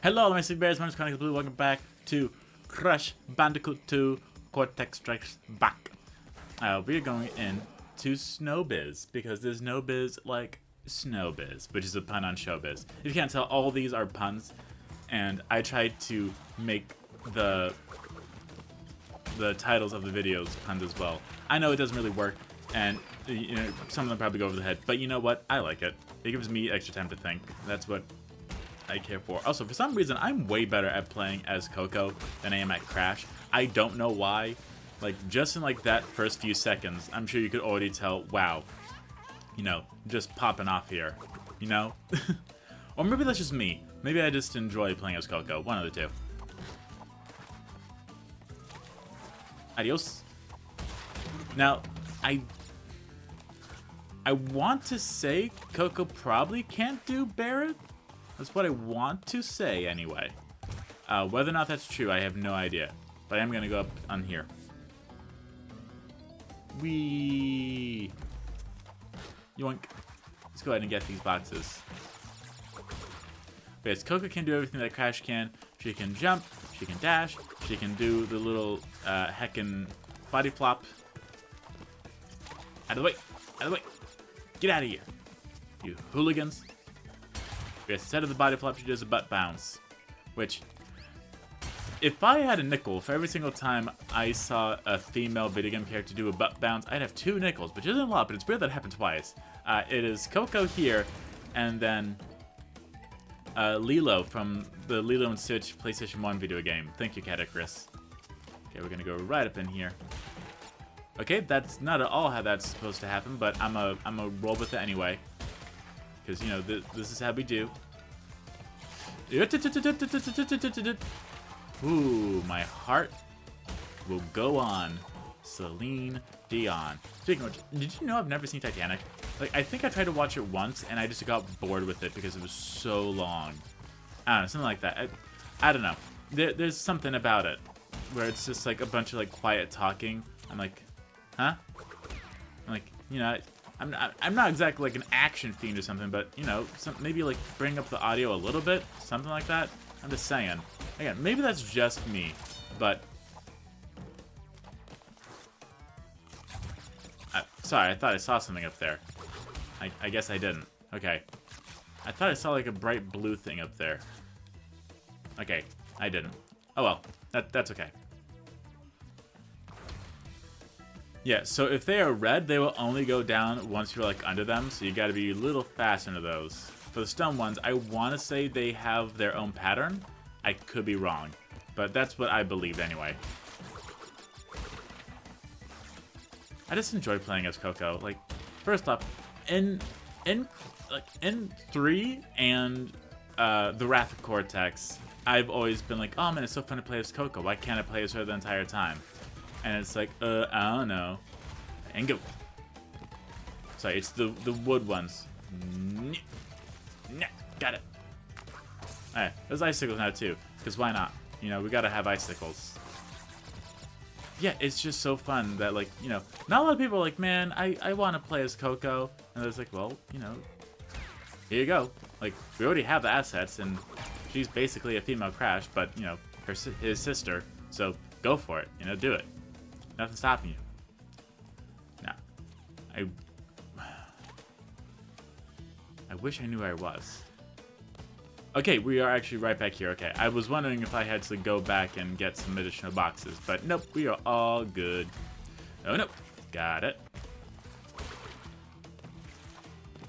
Hello, my Sig Bears. My name is Chronically Blue. Welcome back to Crash Bandicoot 2 Cortex Strikes Back. We're going into Snowbiz because there's no biz like Snowbiz, which is a pun on showbiz. If you can't tell, all these are puns, and I tried to make the titles of the videos puns as well. I know it doesn't really work, and you know some of them probably go over the head, but you know what? I like it. It gives me extra time to think. That's what I care for. Also, for some reason, I'm way better at playing as Coco than I am at Crash. I don't know why. Like, just in like that first few seconds, I'm sure you could already tell, wow, you know, just popping off here, you know? Or maybe that's just me. Maybe I just enjoy playing as Coco. One of the two. Adios. Now, I want to say Coco probably can't do Barrett. That's what I want to say, anyway. Whether or not that's true, I have no idea. But I am going to go up on here. Whee! Yoink. Let's go ahead and get these boxes. But yes, Coco can do everything that Crash can. She can jump, she can dash, she can do the little heckin' body flop. Out of the way! Out of the way! Get out of here, you hooligans. Yes, instead of the body flop, she does a butt bounce. Which, if I had a nickel for every single time I saw a female video game character do a butt bounce, I'd have 2 nickels, which isn't a lot, but it's weird that it happened twice. It is Coco here, and then Lilo from the Lilo and Stitch PlayStation 1 video game. Thank you, Catacris. Okay, we're gonna go right up in here. Okay, that's not at all how that's supposed to happen, but I'm a roll with it anyway. Because, you know, this is how we do. Ooh, my heart will go on. Celine Dion. Speaking of which, did you know I've never seen Titanic? Like, I think I tried to watch it once, and I just got bored with it because it was so long. I don't know, something like that. I don't know. There's something about it where it's just like a bunch of like quiet talking. I'm like, huh? I'm like, you know, I'm not exactly like an action fiend or something, but you know, maybe like bring up the audio a little bit, something like that. I'm just saying. Again, maybe that's just me, but sorry, I thought I saw something up there. I guess I didn't. Okay, I thought I saw like a bright blue thing up there. Okay, I didn't. Oh well, that's okay. Yeah, so if they are red, they will only go down once you're like under them, so you gotta be a little fast into those. For the stone ones, I want to say they have their own pattern. I could be wrong, but that's what I believed anyway. I just enjoy playing as Coco. Like, first off, in 3 and the Wrath of Cortex, I've always been like, oh man, it's so fun to play as Coco. Why can't I play as her the entire time? And it's like, I don't know. And go. Sorry, it's the wood ones. Got it. Alright, there's icicles now too. Because why not? You know, we gotta have icicles. Yeah, it's just so fun that, like, you know, not a lot of people are like, man, I want to play as Coco. And it's like, well, you know, here you go. Like, we already have the assets, and she's basically a female Crash, but, you know, his sister. So go for it. You know, do it. Nothing stopping you. Now, I wish I knew where I was. Okay, we are actually right back here. Okay, I was wondering if I had to go back and get some additional boxes, but nope, we are all good. Oh, nope. Got it.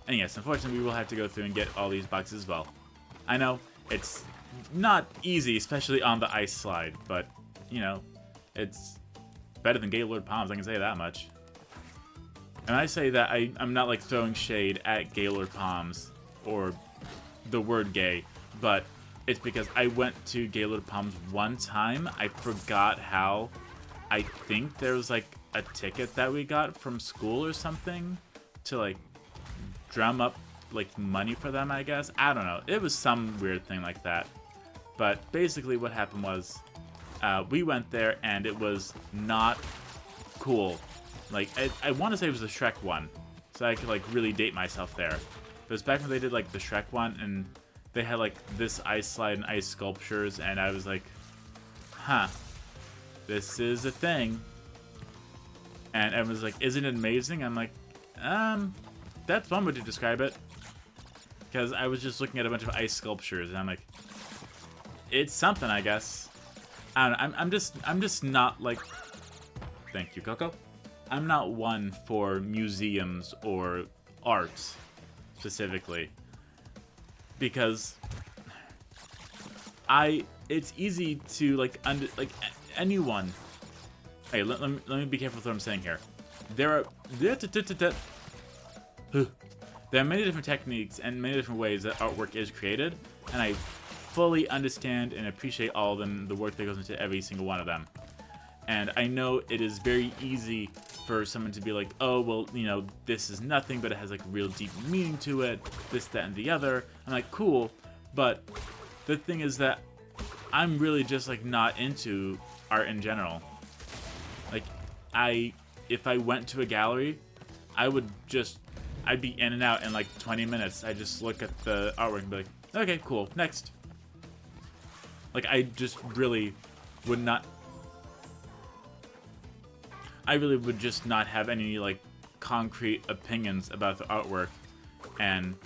And yes, unfortunately, we will have to go through and get all these boxes as well. I know, it's not easy, especially on the ice slide, but, you know, it's better than Gaylord Palms, I can say that much. And I say that I'm not, like, throwing shade at Gaylord Palms or the word gay, but it's because I went to Gaylord Palms one time. I forgot how. I think there was, like, a ticket that we got from school or something to, like, drum up, like, money for them, I guess. I don't know. It was some weird thing like that. But basically what happened was, we went there, and it was not cool. Like, I want to say it was the Shrek one, so I could, like, really date myself there. But it was back when they did, like, the Shrek one, and they had like this ice slide and ice sculptures, and I was like, huh, this is a thing. And everyone's like, isn't it amazing? I'm like, that's one way to describe it. Because I was just looking at a bunch of ice sculptures, and I'm like, it's something, I guess. I don't know. I'm just not like. Thank you, Coco. I'm not one for museums or art specifically, because it's easy to like anyone. Hey, let me be careful with what I'm saying here. There are many different techniques and many different ways that artwork is created, and I fully understand and appreciate all of them, the work that goes into every single one of them. And I know it is very easy for someone to be like, oh, well, you know, this is nothing, but it has like real deep meaning to it, this, that, and the other. I'm like, cool, but the thing is that I'm really just like not into art in general. Like, if I went to a gallery, I'd be in and out in like 20 minutes. I just look at the artwork and be like, okay, cool, next. Like, I really would just not have any like concrete opinions about the artwork. And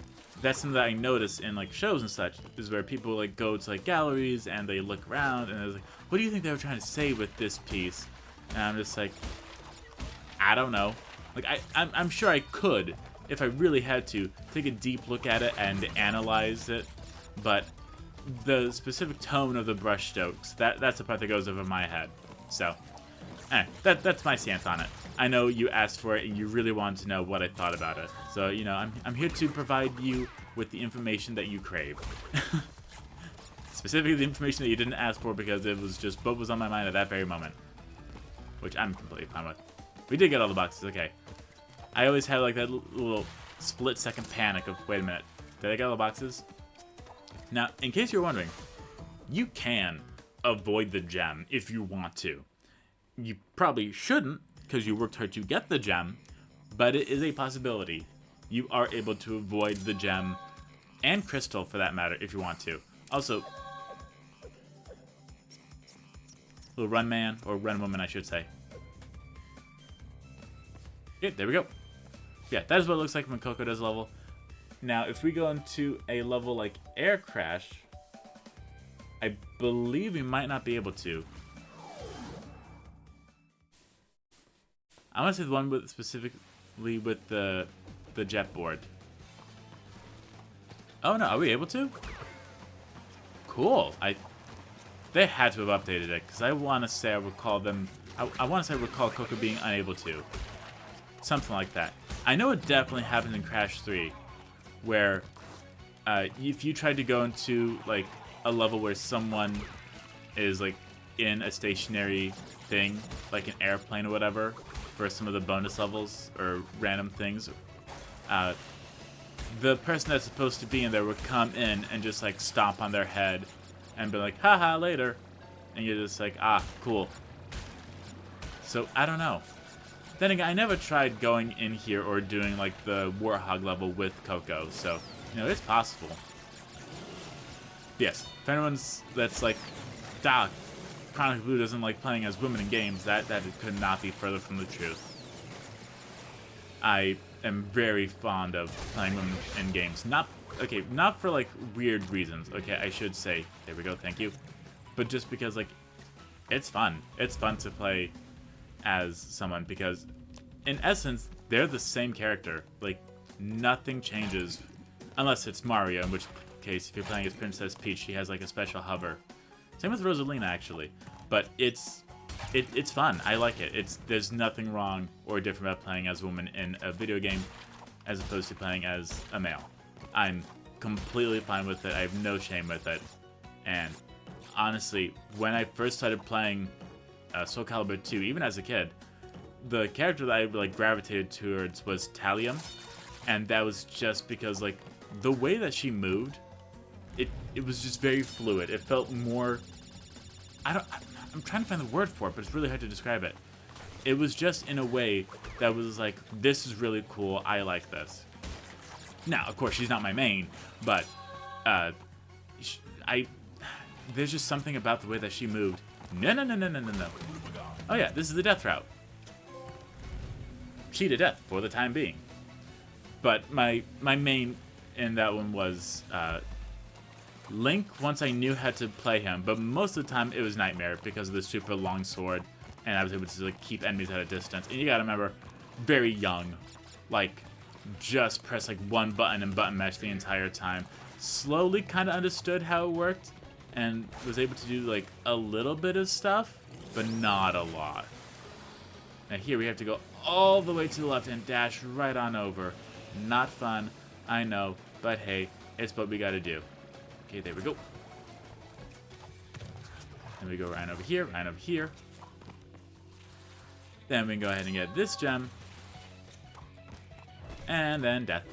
that's something that I notice in like shows and such, is where people like go to like galleries and they look around and they're like, what do you think they were trying to say with this piece? And I'm just like, I don't know. Like, I'm sure I could, if I really had to, take a deep look at it and analyze it, but the specific tone of the brush strokes, that's the part that goes over my head. So, that's my stance on it. I know you asked for it and you really wanted to know what I thought about it. So, you know, I'm here to provide you with the information that you crave. Specifically the information that you didn't ask for, because it was just what was on my mind at that very moment. Which I'm completely fine with. We did get all the boxes, okay. I always have like that little split-second panic of, wait a minute, did I get all the boxes? Now, in case you're wondering, you can avoid the gem if you want to. You probably shouldn't, because you worked hard to get the gem, but it is a possibility. You are able to avoid the gem, and crystal for that matter, if you want to. Also, little run man, or run woman I should say. Yeah, there we go. Yeah, that is what it looks like when Coco does a level. Now, if we go into a level like Air Crash, I believe we might not be able to. I want to say the one with specifically with the jet board. Oh no, are we able to? Cool. They had to have updated it, because I want to say I recall them. I want to say I recall Coco being unable to. Something like that. I know it definitely happened in Crash 3, where if you tried to go into like a level where someone is like in a stationary thing, like an airplane or whatever, for some of the bonus levels or random things, the person that's supposed to be in there would come in and just like stomp on their head and be like, haha, later. And you're just like, ah, cool. So, I don't know. Then again, I never tried going in here or doing like the Warthog level with Coco, so, you know, it's possible. Yes, if anyone's that's like, Doc, Chronically Blue doesn't like playing as women in games, that could not be further from the truth. I am very fond of playing women in games. Not for like weird reasons. Okay, I should say, there we go, thank you. But just because like, it's fun. It's fun to play as someone, because in essence, they're the same character. Like, nothing changes, unless it's Mario, in which case, if you're playing as Princess Peach, she has like a special hover. Same with Rosalina, actually. But it's fun. I like it. There's nothing wrong or different about playing as a woman in a video game as opposed to playing as a male. I'm completely fine with it. I have no shame with it. And honestly, when I first started playing Soul Calibur 2, even as a kid, the character that I like gravitated towards was Talium, and that was just because like the way that she moved, it was just very fluid. It felt more, I'm trying to find the word for it, but it's really hard to describe it. It was just in a way that was like, this is really cool, I like this. Now, of course, she's not my main, but I there's just something about the way that she moved. No, no, no, no, no, no, no. Oh yeah, this is the death route. She to death for the time being. But my main in that one was Link once I knew how to play him, but most of the time it was Nightmare because of the super long sword, and I was able to like keep enemies at a distance. And you gotta remember, very young, like just press like one button and button mash the entire time. Slowly kind of understood how it worked, and was able to do like a little bit of stuff, but not a lot. Now here we have to go all the way to the left and dash right on over. Not fun, I know, but hey, it's what we gotta do. Okay, there we go. Then we go right over here, right over here. Then we can go ahead and get this gem. And then death.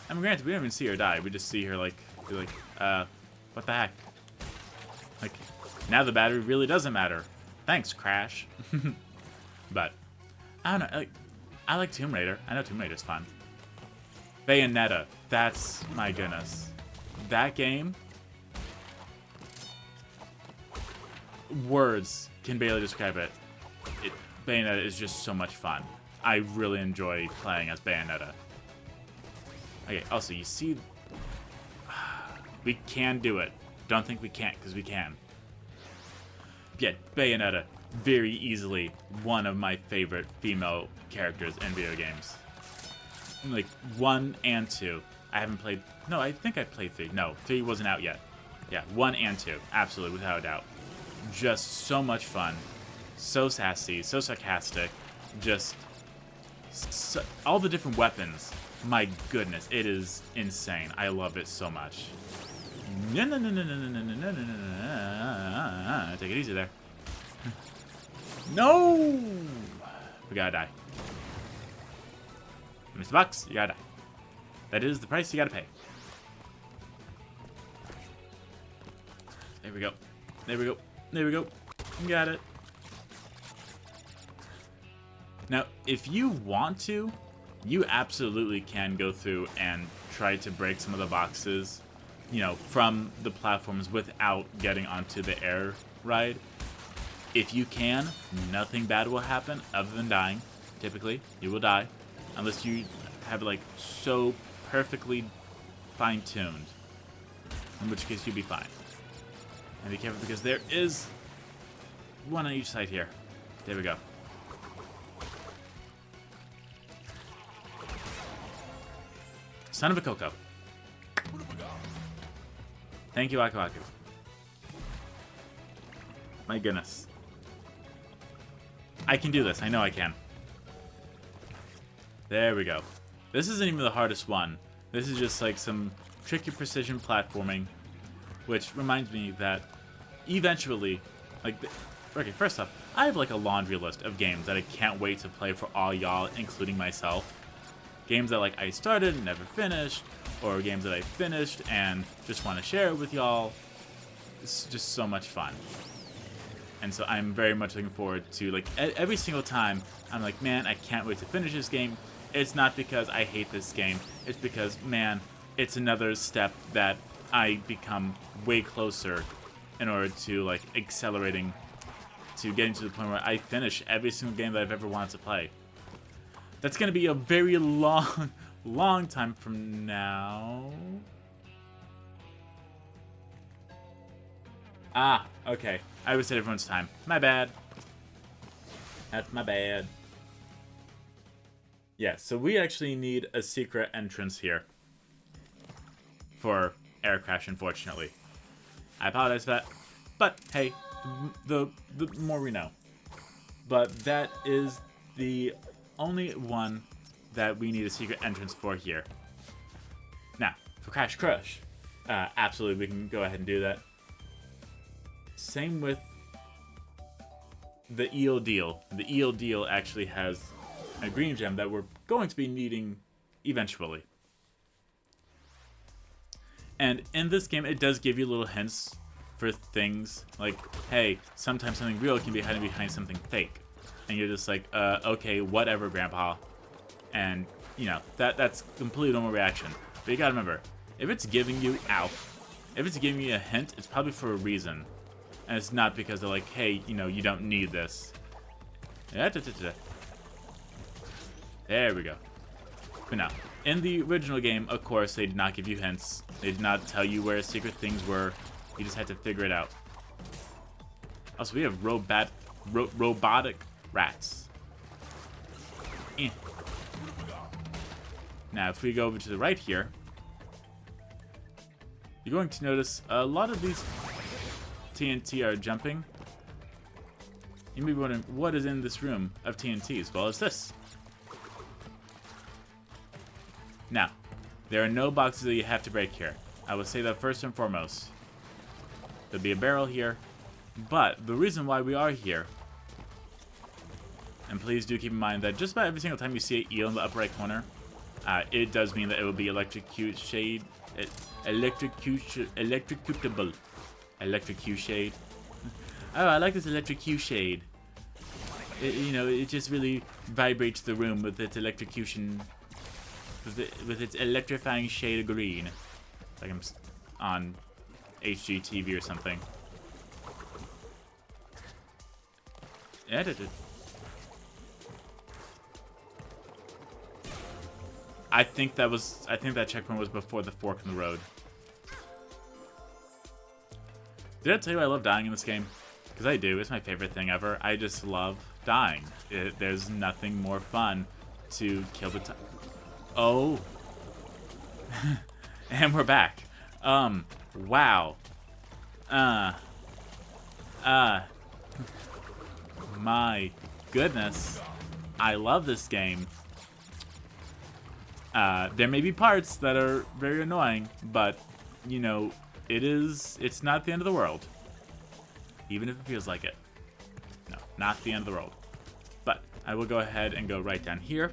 I mean, granted, we don't even see her die. We just see her, like, be like, what the heck? Like, now the battery really doesn't matter. Thanks, Crash. But, I don't know, like, I like Tomb Raider. I know Tomb Raider's fun. Bayonetta. That's, my goodness. That game, words can barely describe it. Bayonetta is just so much fun. I really enjoy playing as Bayonetta. Okay, also, you see, we can do it. Don't think we can't, because we can. Yet, Bayonetta, very easily one of my favorite female characters in video games. Like, 1 and 2. I haven't played, no, I think I played 3. No, 3 wasn't out yet. Yeah, 1 and 2, absolutely, without a doubt. Just so much fun. So sassy, so sarcastic. Just, so, all the different weapons. My goodness, it is insane. I love it so much. No, no, no, no, no, no, no, no, no, no, no. Take it easy there. No! We gotta die. Mr. Bucks, you gotta die. That is the price you gotta pay. There we go. There we go. There we go. Got it. Now, if you want to, you absolutely can go through and try to break some of the boxes, you know, from the platforms without getting onto the air ride. If you can, nothing bad will happen other than dying. Typically, you will die. Unless you have, like, so perfectly fine-tuned. In which case, you'll be fine. And be careful because there is one on each side here. There we go. Son of a Coco. Thank you, Aku Aku. My goodness. I can do this. I know I can. There we go. This isn't even the hardest one. This is just like some tricky precision platforming. Which reminds me that eventually, like, okay, first off, I have like a laundry list of games that I can't wait to play for all y'all, including myself. Games that like I started and never finished, or games that I finished and just want to share it with y'all. It's just so much fun. And so I'm very much looking forward to, like, every single time I'm like, man, I can't wait to finish this game. It's not because I hate this game. It's because, man, it's another step that I become way closer in order to, like, accelerating to getting to the point where I finish every single game that I've ever wanted to play. That's going to be a very long time from now. Ah, okay. I wasted everyone's time. My bad. That's my bad. Yeah, so we actually need a secret entrance here for Air Crash, unfortunately. I apologize for that, but hey, the more we know. But that is the only one that we need a secret entrance for here. Now, for Crash Crush, absolutely we can go ahead and do that. Same with the Eel Deal. The Eel Deal actually has a green gem that we're going to be needing eventually. And in this game, it does give you little hints for things like, hey, sometimes something real can be hiding behind something fake. And you're just like, okay, whatever, Grandpa. And you know, that's complete normal reaction. But you gotta remember, if it's giving you, ow, if it's giving you a hint, it's probably for a reason. And it's not because they're like, hey, you know, you don't need this. There we go. But now, in the original game, of course, they did not give you hints. They did not tell you where secret things were. You just had to figure it out. Also, we have robotic rats. Eh. Now, if we go over to the right here, you're going to notice a lot of these TNT are jumping. You may be wondering, what is in this room of TNTs? Well, it's this. Now, there are no boxes that you have to break here. I will say that first and foremost. There'll be a barrel here, but the reason why we are here, and please do keep in mind that just about every single time you see an eel in the upper right corner, it does mean that it will be electrocute shade, electrocutable, electrocute shade. Oh, I like this electrocute shade. You know, it just really vibrates the room with its electrocution. With its electrifying shade of green. Like I'm on HGTV or something. Edited. I think that checkpoint was before the fork in the road. Did I tell you I love dying in this game? Because I do. It's my favorite thing ever. I just love dying. There's nothing more fun to kill the time. Oh. And we're back. Wow. My goodness. I love this game. There may be parts that are very annoying, but, you know, it's not the end of the world. Even if it feels like it. No, not the end of the world. But I will go ahead and go right down here.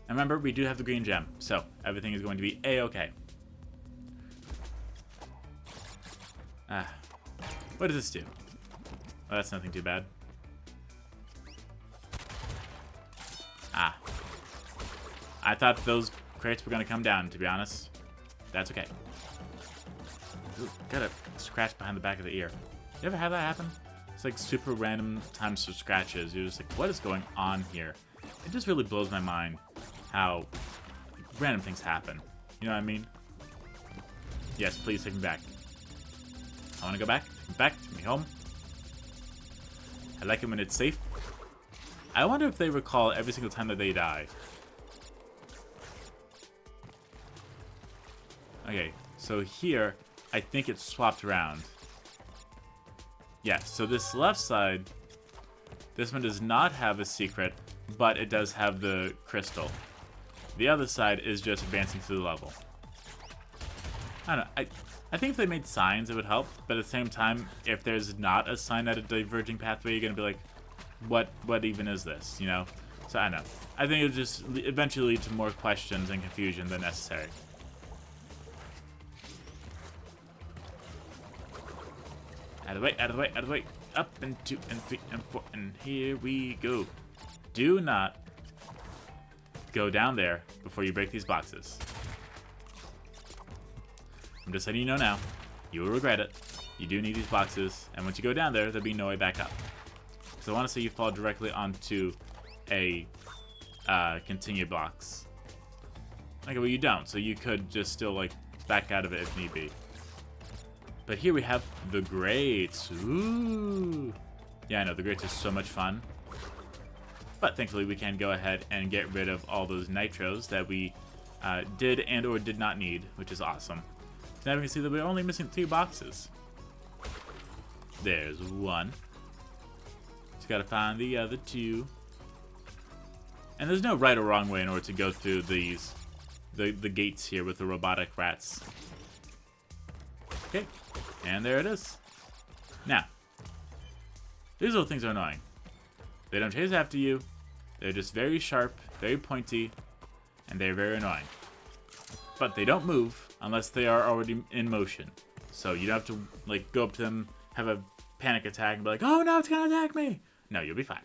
And remember, we do have the green gem, so everything is going to be A-okay. What does this do? Well, that's nothing too bad. I thought those crates were going to come down, to be honest. That's okay. Ooh, got a scratch behind the back of the ear. You ever have that happen? It's like super random times for scratches. You're just like, what is going on here? It just really blows my mind how random things happen. You know what I mean? Yes, please take me back. I want to go back. Take me home. I like it when it's safe. I wonder if they recall every single time that they die. Okay, so here, I think it's swapped around. Yeah, so this left side, this one does not have a secret, but it does have the crystal. The other side is just advancing through the level. I don't know, I think if they made signs, it would help, but at the same time, if there's not a sign at a diverging pathway, you're gonna be like, what even is this, you know? So I don't know. I think it would just eventually lead to more questions and confusion than necessary. Out of the way, out of the way, out of the way. Up and 2 and 3 and 4, and here we go. Do not go down there before you break these boxes. I'm just letting you know now. You will regret it. You do need these boxes, and once you go down there, there'll be no way back up. So I want to say you fall directly onto a continue box. Okay, well you don't, so you could just still like back out of it if need be. But here we have the grates. Ooh. Yeah, I know, the grates are so much fun. But thankfully we can go ahead and get rid of all those nitros that we did and or did not need, which is awesome. So now we can see that we're only missing 2 boxes. There's one. Just gotta find the other 2. And there's no right or wrong way in order to go through these the gates here with the robotic rats. Okay, and there it is. Now, these little things are annoying. They don't chase after you. They're just very sharp, very pointy, and they're very annoying. But they don't move unless they are already in motion. So you don't have to like go up to them, have a panic attack, and be like, "Oh no, it's gonna attack me!" No, you'll be fine.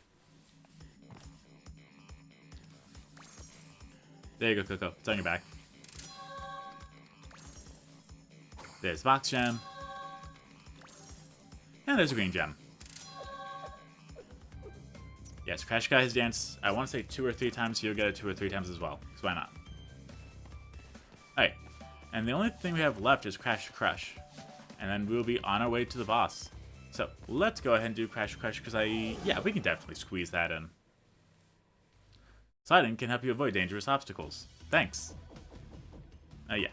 There you go, Coco. It's on your back. There's box gem. And there's a green gem. Yes, Crash Guy has danced, I want to say 2 or 3 times, so you'll get it 2 or 3 times as well. Because why not? Alright. And the only thing we have left is Crash Crush. And then we'll be on our way to the boss. So, let's go ahead and do Crash Crush, because yeah, we can definitely squeeze that in. Sliding can help you avoid dangerous obstacles. Thanks. Yeah.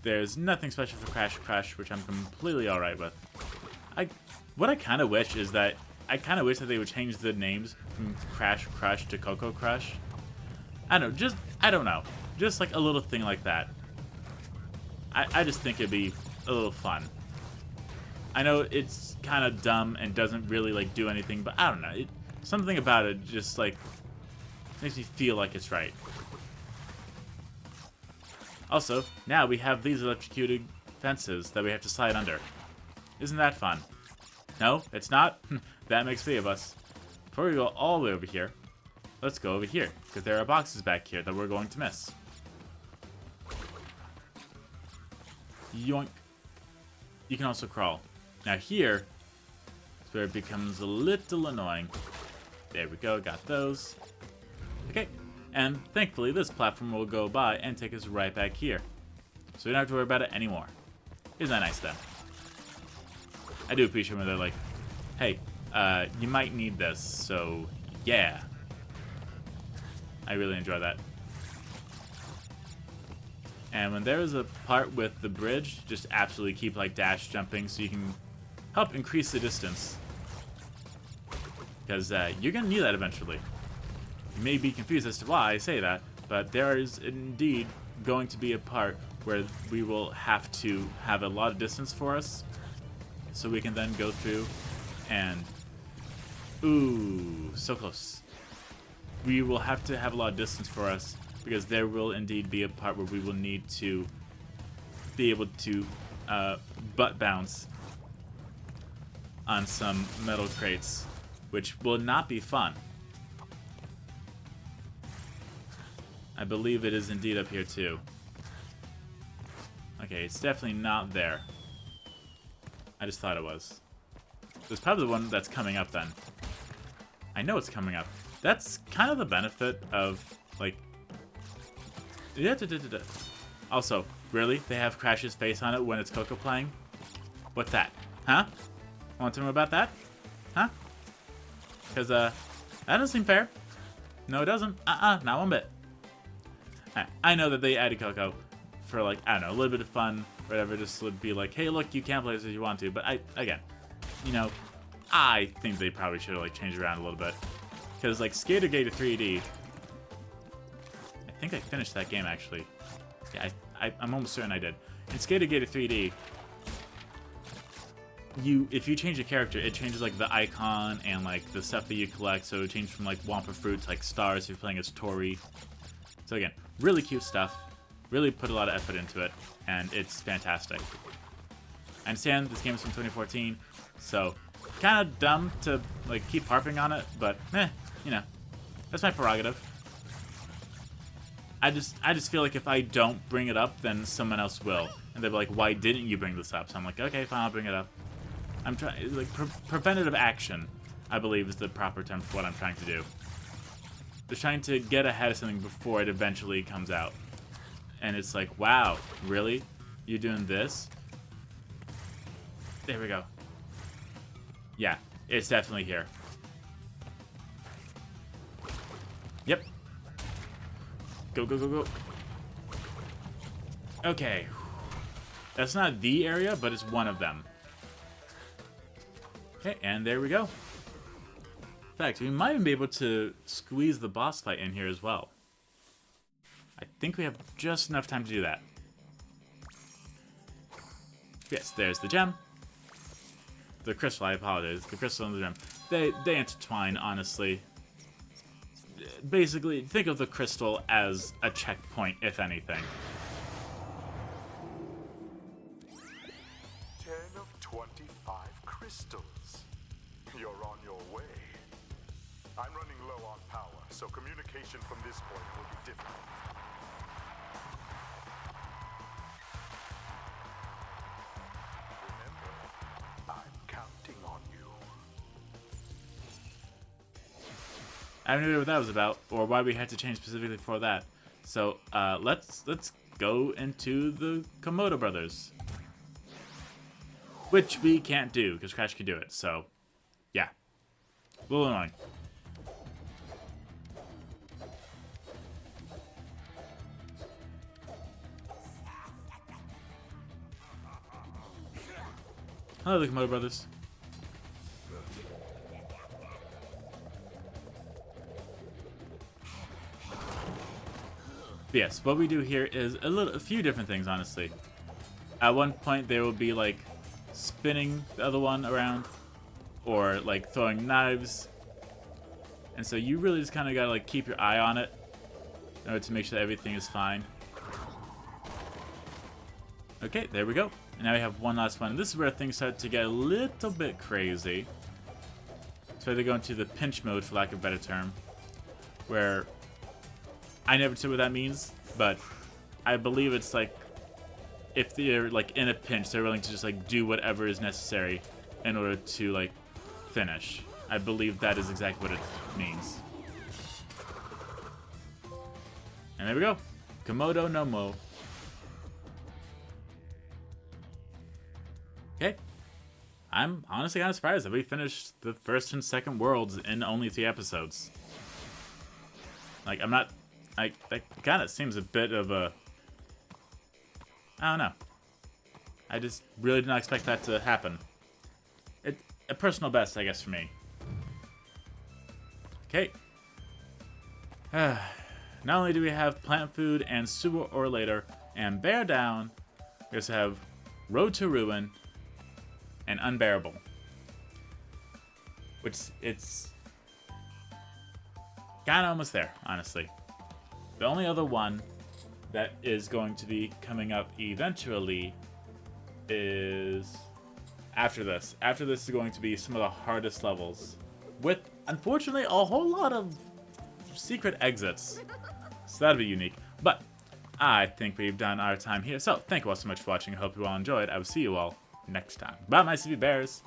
There's nothing special for Crash Crush, which I'm completely alright with. What I kind of wish is that I kind of wish that they would change the names from Crash Crush to Coco Crush. I don't know. Just like a little thing like that. I just think it'd be a little fun. I know it's kind of dumb and doesn't really like do anything, but I don't know. Something about it just like makes me feel like it's right. Also, now we have these electrocuted fences that we have to slide under. Isn't that fun? No, it's not? That makes 3 of us. Before we go all the way over here, let's go over here, because there are boxes back here that we're going to miss. Yoink. You can also crawl. Now here is where it becomes a little annoying. There we go, got those. Okay, and thankfully this platform will go by and take us right back here. So we don't have to worry about it anymore. Isn't that nice then? I do appreciate when they're like, hey, you might need this, so yeah. I really enjoy that. And when there is a part with the bridge, just absolutely keep like dash jumping so you can help increase the distance. Because you're going to need that eventually. You may be confused as to why I say that, but there is indeed going to be a part where we will have to have a lot of distance for us. So we can then go through and... Ooh, so close. We will have to have a lot of distance for us because there will indeed be a part where we will need to be able to butt bounce on some metal crates, which will not be fun. I believe it is indeed up here too. Okay, it's definitely not there. I just thought it was. It's probably the one that's coming up then. I know it's coming up. That's kind of the benefit of, like... Also, really? They have Crash's face on it when it's Coco playing? What's that? Huh? Want to know about that? Huh? Because, that doesn't seem fair. No, it doesn't. Not one bit. I know that they added Coco for, like, I don't know, a little bit of fun, whatever, just to be like, hey, look, you can play this if you want to, but again, you know, I think they probably should have, like, changed around a little bit. Because, like, Skater Gator 3D, I think I finished that game, actually. Yeah, I'm almost certain I did. In Skater Gator 3D, if you change a character, it changes, like, the icon and, like, the stuff that you collect, so it changed from, like, Wampa Fruit to, like, stars if you're playing as Tori. So, again, really cute stuff. Really put a lot of effort into it, and it's fantastic. I understand this game is from 2014, so kind of dumb to like keep harping on it, but you know, that's my prerogative. I just feel like if I don't bring it up, then someone else will, and they'll be like, "Why didn't you bring this up?" So I'm like, "Okay, fine, I'll bring it up." I'm trying like preventative action, I believe, is the proper term for what I'm trying to do. Just trying to get ahead of something before it eventually comes out. And it's like, wow, really? You're doing this? There we go. Yeah, it's definitely here. Yep. Go, go, go, go. Okay. That's not the area, but it's one of them. Okay, and there we go. In fact, we might even be able to squeeze the boss fight in here as well. I think we have just enough time to do that. Yes, there's the gem. The crystal, I apologize. The crystal and the gem. They intertwine, honestly. Basically, think of the crystal as a checkpoint, if anything. 10 of 25 crystals. You're on your way. I'm running low on power, so communication from this point will be difficult. I have no idea what that was about, or why we had to change specifically for that. So let's go into the Komodo brothers, which we can't do because Crash can do it. So yeah, a little annoying. Hello, the Komodo brothers. But yes, what we do here is a few different things, honestly. At one point, there will be like spinning the other one around, or like throwing knives, and so you really just kind of gotta like keep your eye on it in order to make sure that everything is fine. Okay, there we go. And now we have one last one. And this is where things start to get a little bit crazy. So they go into the pinch mode, for lack of a better term, where I never see what that means, but I believe it's like if they're like in a pinch, they're willing to just like do whatever is necessary in order to like finish. I believe that is exactly what it means. And there we go. Komodo no Mo. Okay. I'm honestly kind of surprised that we finished the first and second worlds in only 3 episodes. Like, I'm not... that kind of seems a bit of a... I don't know. I just really did not expect that to happen. A personal best, I guess, for me. Okay. Not only do we have Plant Food and Sewer or Later and Bear Down, we also have Road to Ruin and Unbearable. Which, it's kind of almost there, honestly. The only other one that is going to be coming up eventually is after this. After this is going to be some of the hardest levels, with, unfortunately, a whole lot of secret exits. So that'll be unique. But I think we've done our time here. So thank you all so much for watching. I hope you all enjoyed. I will see you all next time. Bye, my CB Bears.